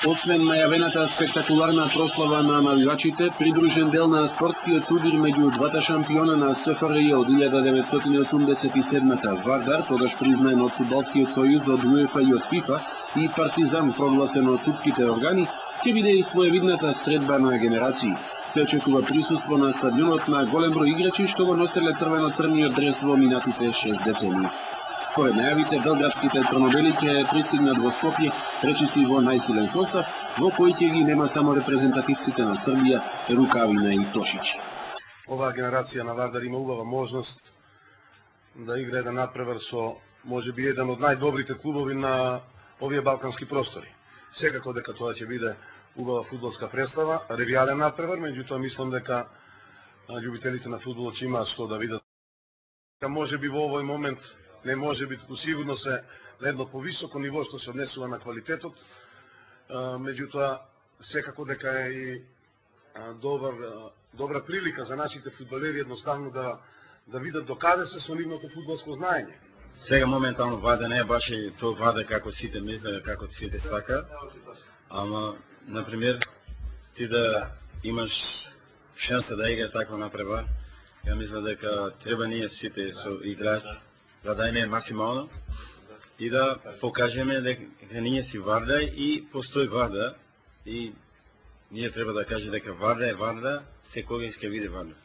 Освен најавената спектакуларна прослава на навивачите, придружен дел на спортскиот судир меѓу двата шампиона на СФРЈ од 1987-та Вардар, тогаш признаен од Фудбалскиот сојуз, од УЕФА и од ФИФА, и Партизан, прогласен од судските органи, ќе биде и своевидната средба на генерации. Се очекува присуство на стадионот на голем број играчи што го носеле црвено-црниот дрес во минатите 6 децении. Според најавите, белградските црнобели ќе пристигнат во Скопје, речиси во најсилен состав, во кој ќе ги нема само репрезентативците на Србија, Рукавина и Тошичи. Оваа генерација на Вардар има убава можност да игра еден надпревар со можеби еден од најдобрите клубови на овие балкански простори. Секако дека тоа ќе биде убава фудбалска представа, ревијален надпревар, меѓутоа мислам дека љубителите на фудбалот ќе имаат што да видат. Можеби во овој момент не може би сигурно се на едно повисоко ниво што се однесува на квалитетот, меѓутоа секако дека е и добра прилика за нашите фудбалери едноставно да видат докаде се со нивното фудбалско знаење. Сега моментално Вардар не е баш и тој Вардар како сите мислат, како сите сака, ама например ти да имаш шанса да игра таква напревар, ја мислам дека треба ние сите со играчи да дајме максимално и да покажеме дека ние си Вардар и постои Вардар и ние треба да кажеме дека Вардар е Вардар, секогаш ќе биде Вардар.